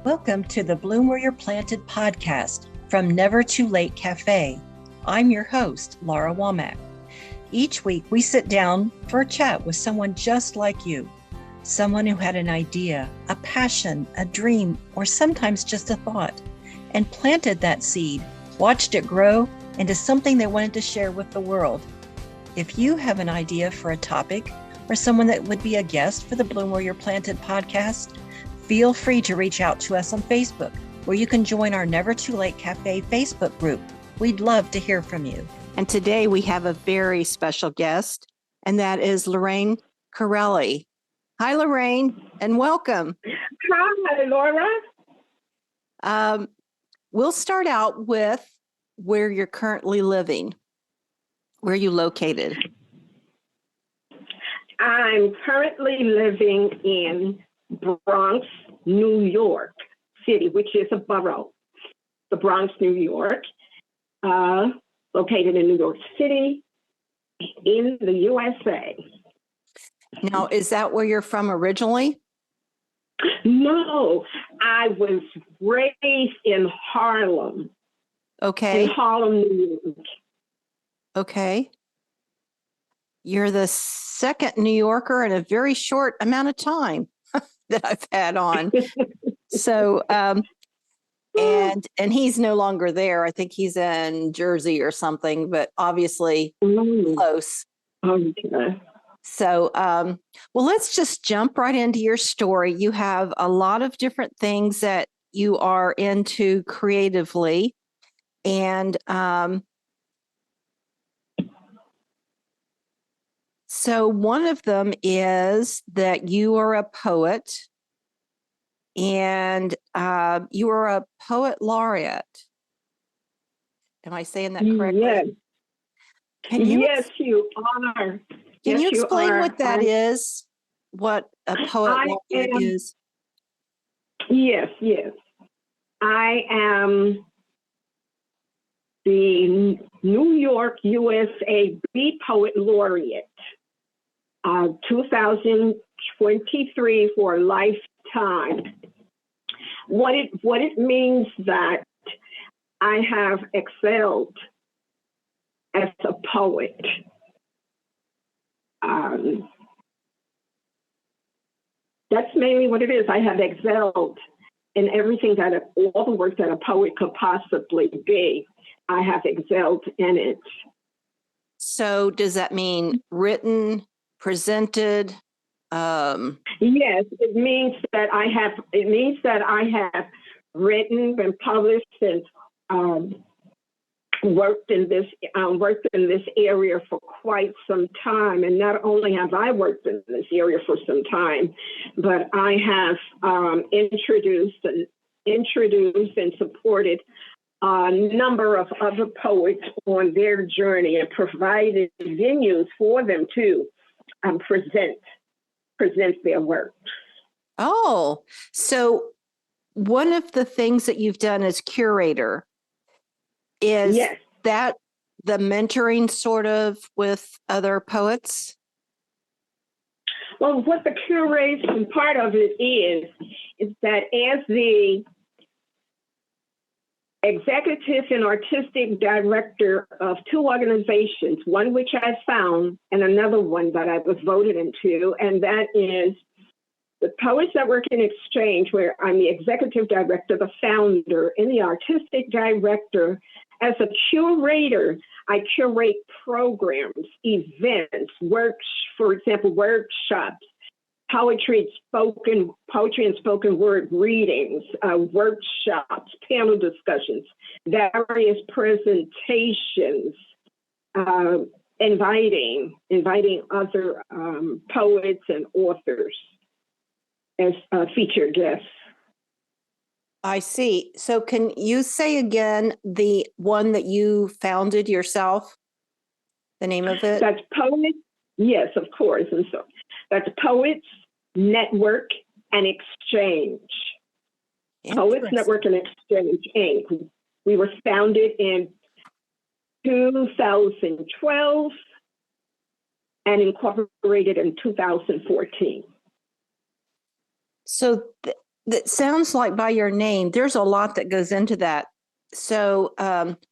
Welcome to the Bloom Where You're Planted podcast from Never Too Late Cafe. I'm your host, Laura Womack. Each week, we sit down for a chat with someone just like you, someone who had an idea, a passion, a dream, or sometimes just a thought, and planted that seed, watched it grow into something they wanted to share with the world. If you have an idea for a topic or someone that would be a guest for the Bloom Where You're Planted podcast, feel free to reach out to us on Facebook, where you can join our Never Too Late Cafe Facebook group. We'd love to hear from you. And today we have a very special guest, and that is Lorraine Currelley. Hi, Lorraine, and welcome. Hi, Laura. We'll start out with where you're currently living. Where are you located? I'm currently living in Bronx, New York City, which is a borough. The Bronx, New York, located in New York City in the USA. Now, is that where you're from originally? No, I was raised in Harlem. Okay. In Harlem, New York. Okay. You're the second New Yorker in a very short amount of time that I've had on. So, and he's no longer there. I think he's in Jersey or something, but obviously close. Okay. So, well, let's just jump right into your story. You have a lot of different things that you are into creatively, and so one of them is that you are a poet, and you are a poet laureate. Am I saying that correctly? Yes. Yes, you are. Can you explain what that is? What a poet laureate is? Yes. I am the New York, USA Bee Poet Laureate, 2023 for a lifetime. What it means that I have excelled as a poet. That's mainly what it is. I have excelled in everything all the work that a poet could possibly be. I have excelled in it. So does that mean written, presented? Yes, it means that I have written, been published, and worked in this area for quite some time. And not only have I worked in this area for some time, but I have introduced and supported a number of other poets on their journey and provided venues for them to present their work. Oh, so one of the things that you've done as curator is that the mentoring sort of with other poets? Well, what the curation part of it is that as the executive and artistic director of two organizations, one which I found and another one that I was voted into, and that is the Poets that Work in Exchange, where I'm the executive director, the founder, and the artistic director. As a curator, I curate programs, events, for example, workshops, poetry and spoken word readings, workshops, panel discussions, various presentations, inviting other poets and authors as featured guests. I see. So can you say again the one that you founded yourself? The name of it? That's Poets. Yes, of course. And so that's Poets Network and Exchange. Poets Network and Exchange, Inc. We were founded in 2012 and incorporated in 2014. So That sounds like by your name, there's a lot that goes into that. So,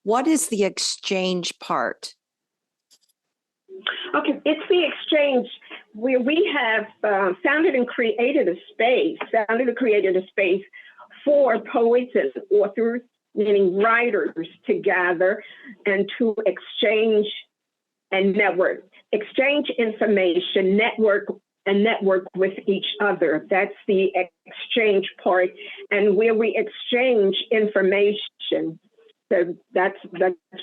what is the exchange part? Okay, it's the exchange where we have founded and created a space for poets and authors, meaning writers, to gather and to exchange and exchange information, network with each other. That's the exchange part, and where we exchange information. So that's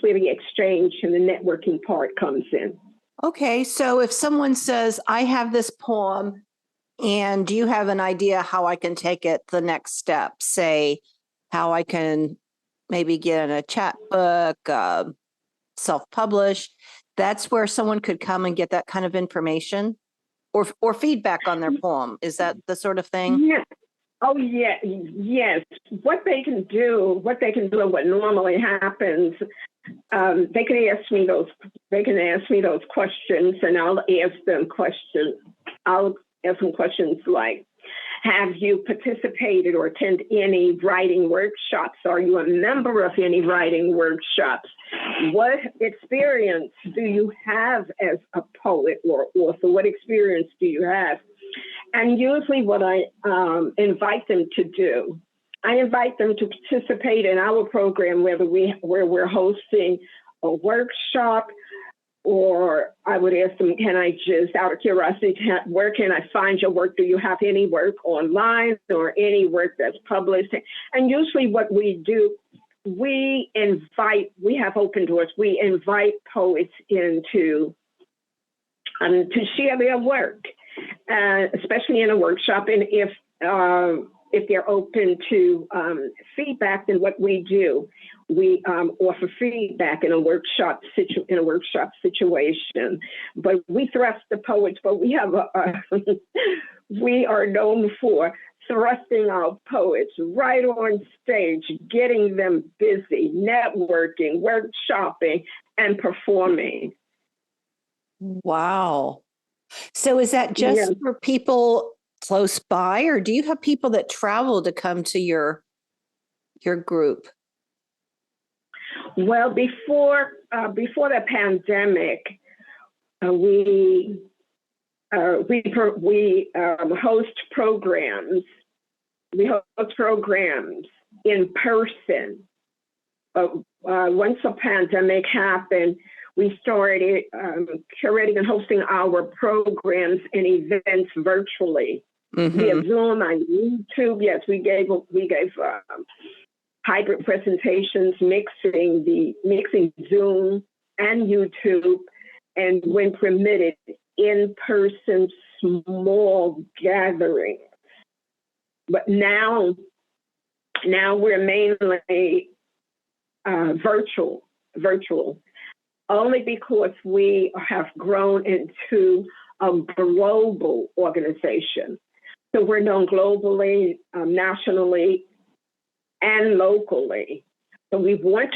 where the exchange and the networking part comes in. Okay, so if someone says, I have this poem, and do you have an idea how I can take it the next step? Say, how I can maybe get in a chat book, self-published. That's where someone could come and get that kind of information or feedback on their poem. Is that the sort of thing? Yeah. Oh, yeah. Yes. What they can do, and what normally happens, they can ask me those questions, and I'll ask them questions. I'll ask them questions like, have you participated or attended any writing workshops? Are you a member of any writing workshops? What experience do you have as a poet or author? What experience do you have? And usually what I invite them to do, I invite them to participate in our program, where we're hosting a workshop, or I would ask them, can I just, out of curiosity, where can I find your work? Do you have any work online or any work that's published? And usually what we do, we have open doors. We invite poets into to share their work, especially in a workshop. And if they're open to feedback, then what we do, we offer feedback in a workshop situation. But we thrust the poets, but we have we are known for thrusting our poets right on stage, getting them busy, networking, workshopping, and performing. Wow. So is that just for people close by, or do you have people that travel to come to your group? Well, before the pandemic, we host programs. We host programs in person. Once the pandemic happened, we started curating and hosting our programs and events virtually via Zoom and YouTube. Yes, we gave hybrid presentations, mixing Zoom and YouTube, and when permitted, in-person small gatherings. But now we're mainly virtual, only because we have grown into a global organization. So we're known globally, nationally, and locally. So we want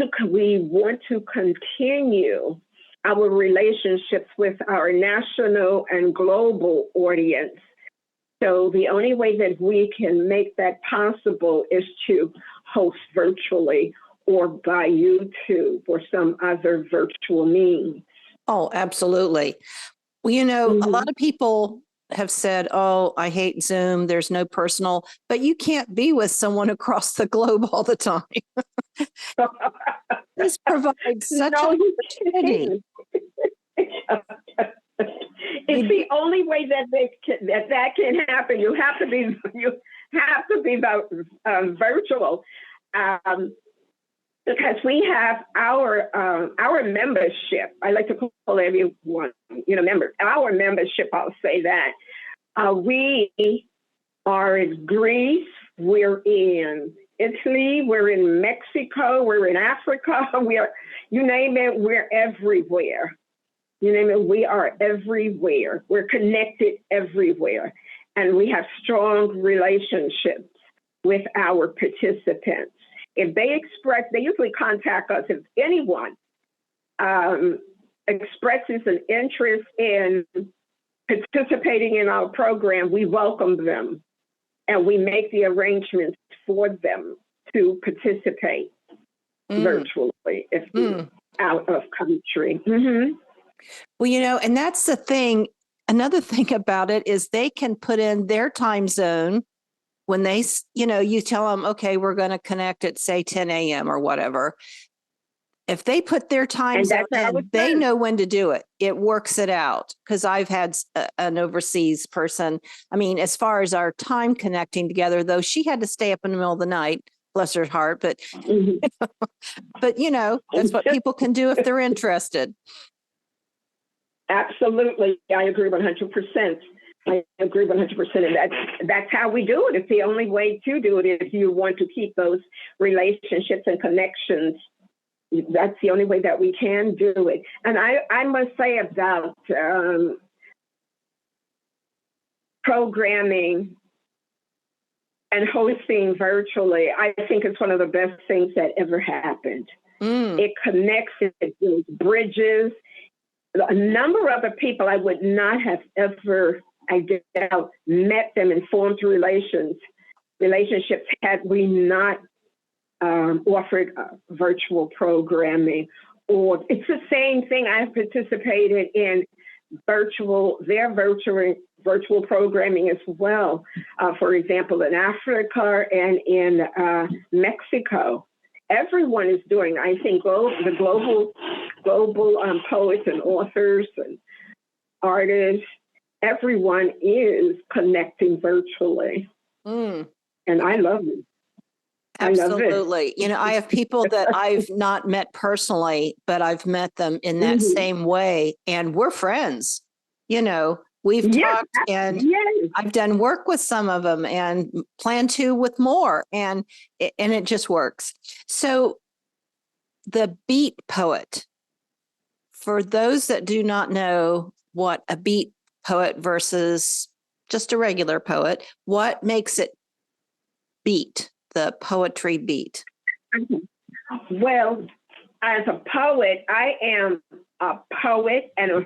to continue our relationships with our national and global audience. So the only way that we can make that possible is to host virtually or by YouTube or some other virtual means. Oh, absolutely. Well, a lot of people have said, oh, I hate Zoom. There's no personal, but you can't be with someone across the globe all the time. This provides such an opportunity. It's the only way that can happen. You have to be virtual, because we have our membership. I like to call everyone, member. Our membership, I'll say that. We are in Greece. We're in Italy. We're in Mexico. We're in Africa. You name it, we're everywhere. You name it, we are everywhere. We're connected everywhere. And we have strong relationships with our participants. If they usually contact us. If anyone expresses an interest in participating in our program, we welcome them and we make the arrangements for them to participate virtually if they're out of country. Mm-hmm. Well, and that's the thing. Another thing about it is they can put in their time zone when they, you tell them, okay, we're going to connect at say 10 a.m. or whatever. If they put their time zone in, they know when to do it. It works it out. Because I've had an overseas person. I mean, as far as our time connecting together, though, she had to stay up in the middle of the night, bless her heart. But, but that's what people can do if they're interested. Absolutely. I agree 100%. I agree 100%. And that's how we do it. It's the only way to do it if you want to keep those relationships and connections. That's the only way that we can do it. And I must say about programming and hosting virtually, I think it's one of the best things that ever happened. It connects, it builds bridges. A number of other people I would not have ever, I doubt, met them and formed relationships had we not offered virtual programming. Or it's the same thing. I've participated in virtual programming as well. For example, in Africa and in Mexico. Everyone is doing, I think, the global poets and authors and artists, everyone is connecting virtually. And I love it. Absolutely. I have people that I've not met personally, but I've met them in that same way. And we're friends. We've talked and I've done work with some of them and plan to with more. And it just works. So the beat poet, for those that do not know what a beat poet versus just a regular poet, what makes it beat, the poetry beat? Well, as a poet, I am a poet and a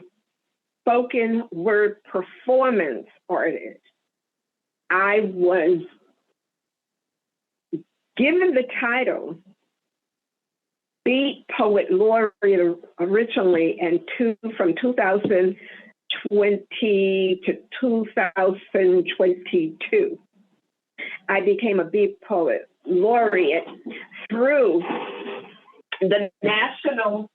spoken word performance artist. I was given the title Beat Poet Laureate originally from 2020 to 2022. I became a Beat Poet Laureate through the National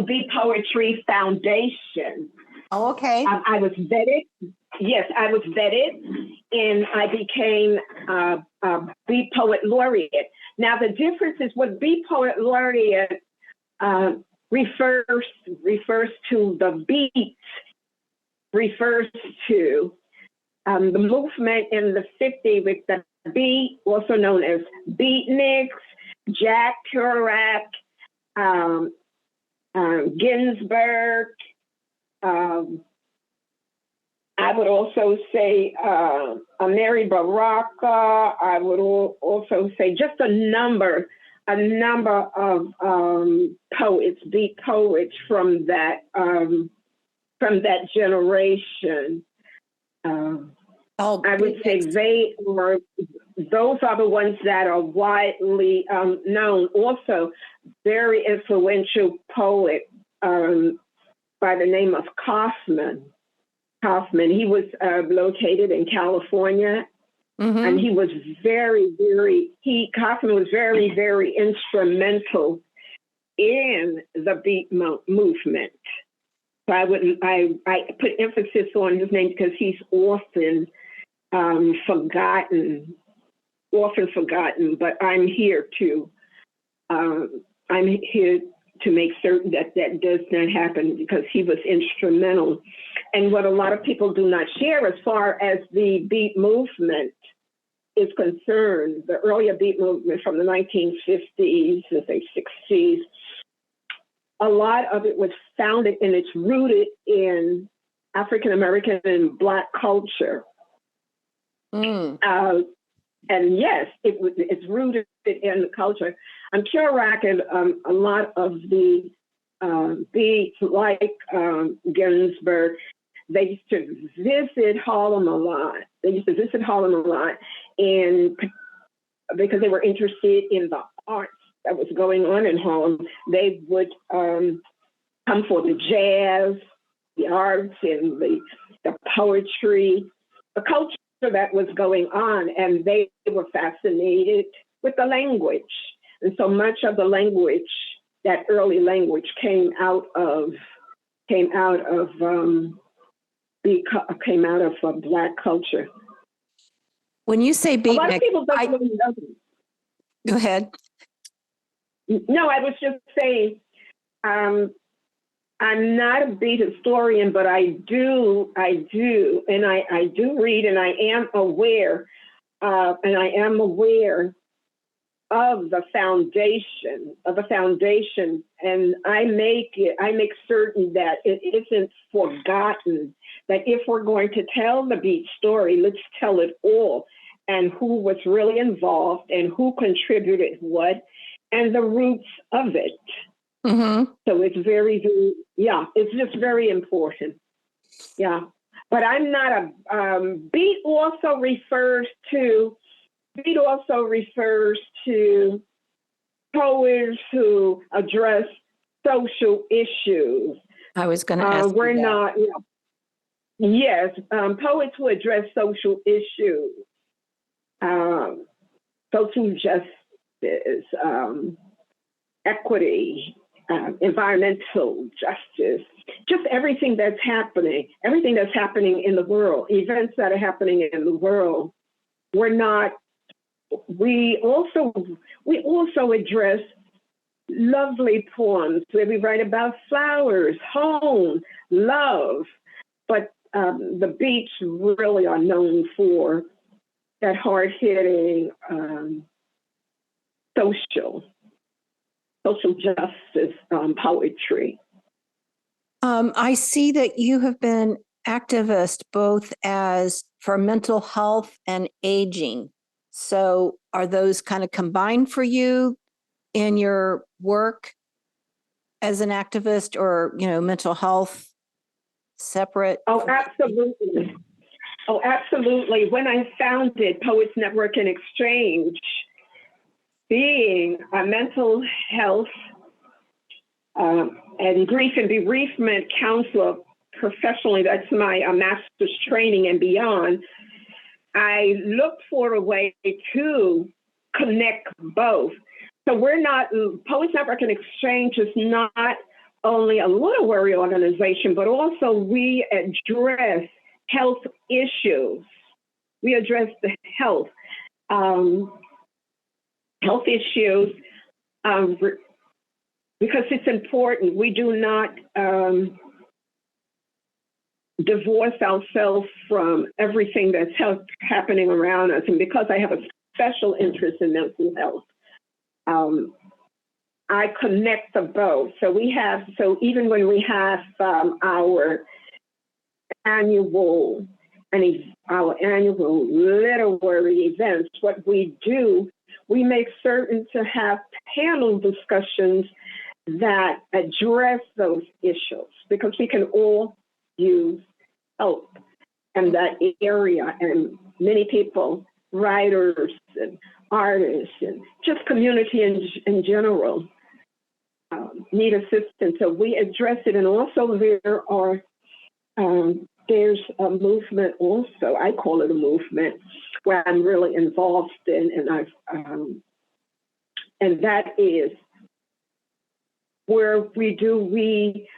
Beat Poetry Foundation. Oh, okay. I was vetted. Yes, I was vetted, and I became a Beat Poet Laureate. Now, the difference is what Beat Poet Laureate refers to the beats, refers to the movement in the 50s with the beat, also known as beatniks, Jack Kerouac, Ginsberg. I would also say Mary Baraka. I would also say just a number of poets, beat poets from that generation. I would say those are the ones that are widely known. Also, very influential poet by the name of Kaufman. He was located in California, and he was Kaufman was very, very instrumental in the beat movement. So I put emphasis on his name because he's often forgotten, but I'm here to make certain that does not happen because he was instrumental. And what a lot of people do not share as far as the beat movement is concerned, the earlier beat movement from the 1950s and say 60s, a lot of it was founded and it's rooted in African American and Black culture. And yes, it's rooted in the culture. I'm Kerouac and a lot of the beats like Ginsberg, They used to visit Harlem a lot. And because they were interested in the arts that was going on in Harlem, they would come for the jazz, the arts, and the poetry, the culture that was going on, and they were fascinated with the language. And so much of the language, that early language, came out of Black culture. When you say beatnik, a lot of people don't really know. Go ahead. No, I was just saying, I'm not a beat historian, but I do, and I do read, and I am aware of the foundation, and I make certain that it isn't forgotten, that if we're going to tell the beat story, let's tell it all, and who was really involved, and who contributed what, and the roots of it. Mm-hmm. So it's it's just very important. Yeah. But I'm not beat also refers to poets who address social issues. I was going to ask we're you that. not, yes, poets who address social issues, social justice, equity, environmental justice, just everything that's happening in the world, events that are happening in the world. We also address lovely poems where we write about flowers, home, love, but the beats really are known for that hard-hitting social justice poetry. I see that you have been activist both for mental health and aging. So are those kind of combined for you in your work as an activist, or, mental health separate? Oh, absolutely. When I founded Poets Network and Exchange, being a mental health and grief and bereavement counselor professionally, that's my master's training and beyond, I looked for a way to connect both. So Poets Network and Exchange is not only a literary organization, but also we address health issues. We address the health issues because it's important. We do not divorce ourselves from everything that's happening around us. And because I have a special interest in mental health, I connect the both. So even when we have our annual literary events, what we do, we make certain to have panel discussions that address those issues, because we can all use help in that area. And many people, writers and artists and just community in general, need assistance. So we address it. And also there's a movement also, I call it a movement, where I'm really involved in, and that is where we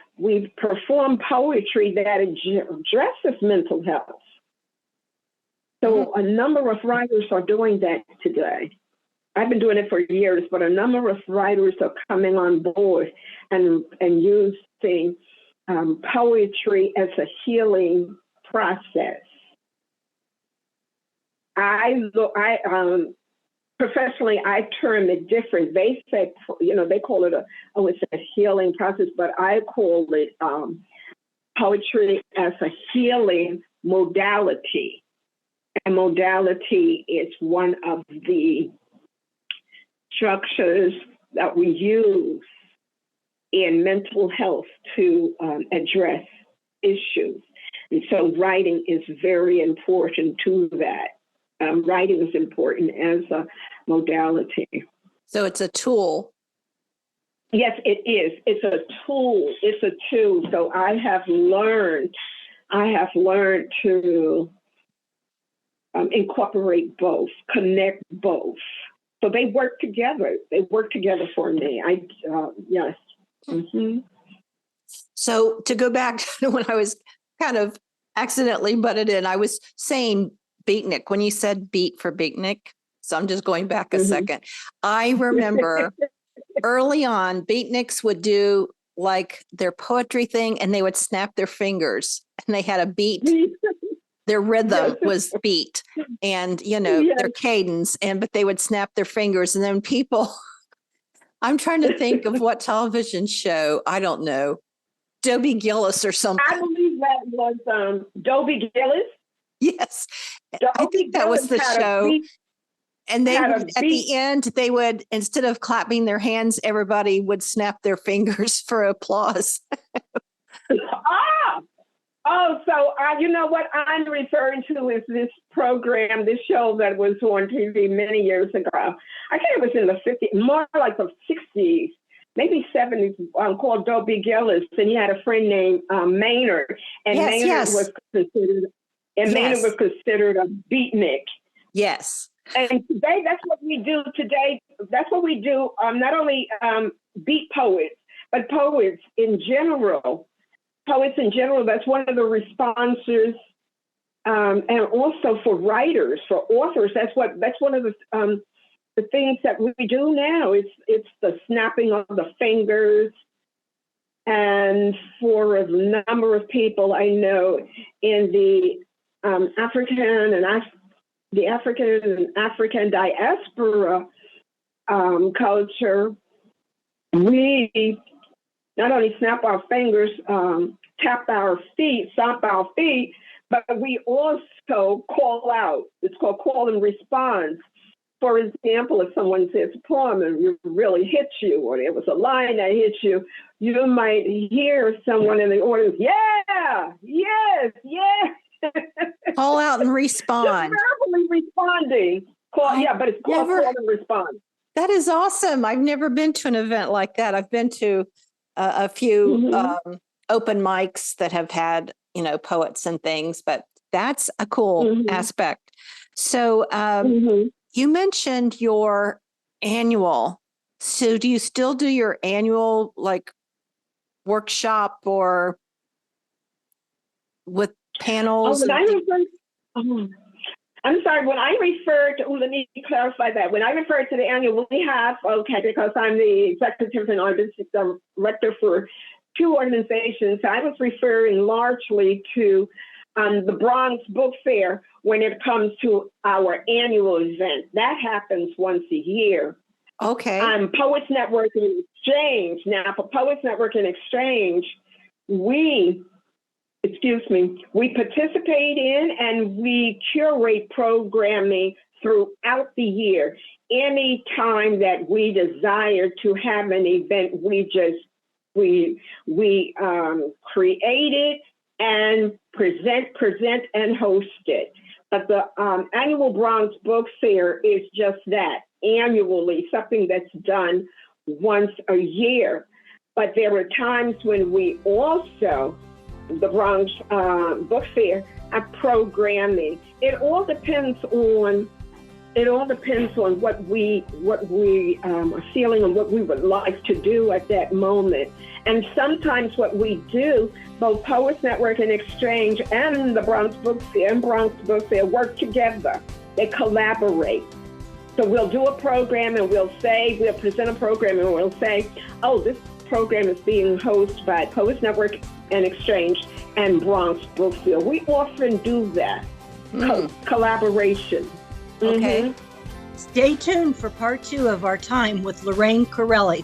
perform poetry that addresses mental health. So a number of writers are doing that today. I've been doing it for years, but a number of writers are coming on board and using poetry as a healing process. Professionally, I term it different. They say, they call it it's a healing process, but I call it poetry as a healing modality. And modality is one of the structures that we use in mental health to address issues. And so writing is very important to that. Writing is important as a modality. So it's a tool. Yes, it is. It's a tool. It's a tool. So I have learned to incorporate both, connect both. So they work together. They work together for me. Yes. Mm-hmm. So to go back to when I was kind of accidentally butted in, I was saying beatnik when you said beat for beatnik. So I'm just going back a second. I remember early on, beatniks would do like their poetry thing and they would snap their fingers and they had a beat. Their rhythm was beat and, their cadence, but they would snap their fingers. And then people, I'm trying to think of what television show, I don't know, Dobie Gillis or something. I believe that was Dobie Gillis. Yes. Dobie I think that was the show. And they would, at the end, they would, instead of clapping their hands, everybody would snap their fingers for applause. So you know what I'm referring to is this program, this show that was on TV many years ago. I think it was in the 50s, more like the 60s, maybe 70s, called Dobie Gillis. And he had a friend named Maynard. And Maynard was considered a beatnik. Yes. And today, that's what we do today. That's what we do, not only beat poets, but poets in general. That's one of the responses. And also for writers, for authors, that's one of the things that we do now. It's the snapping of the fingers. And for a number of people I know in the African diaspora culture, we not only snap our fingers, tap our feet, stomp our feet, but we also call out. It's called call and response. For example, if someone says a poem and it really hits you, or there was a line that hit you, you might hear someone in the audience, yeah, yes, yes. Call out and respond. Just verbally responding. But it's called call and respond. That is awesome. I've never been to an event like that. I've been to a few open mics that have had, poets and things, but that's a cool aspect. So you mentioned your annual. So do you still do your annual workshop or with panels? I'm sorry, when I refer to, let me clarify that. When I refer to the annual, because I'm the executive and artistic director for 2 organizations, I was referring largely to the Bronx Book Fair when it comes to our annual event. That happens once a year. Okay. Poets Network and Exchange. Now, for Poets Network and Exchange, we participate in and we curate programming throughout the year. Any time that we desire to have an event, we create it and present and host it. But the annual Bronx Book Fair is just that, annually, something that's done once a year. But there are times when we also, the Bronx Book Fair, have programming. It all depends on what we are feeling and what we would like to do at that moment. And sometimes what we do, both Poets Network and Exchange and the Bronx Book Fair work together. They collaborate. So we'll do a program and we'll present a program and we'll say, oh, this program is being hosted by Poets Network and Exchange and Bronx Book Fair. We often do that. Collaboration. Okay. Stay tuned for part 2 of our time with Lorraine Currelley.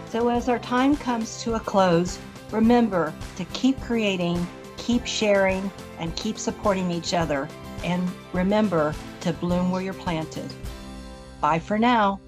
So as our time comes to a close, remember to keep creating, keep sharing, and keep supporting each other. And remember to bloom where you're planted. Bye for now.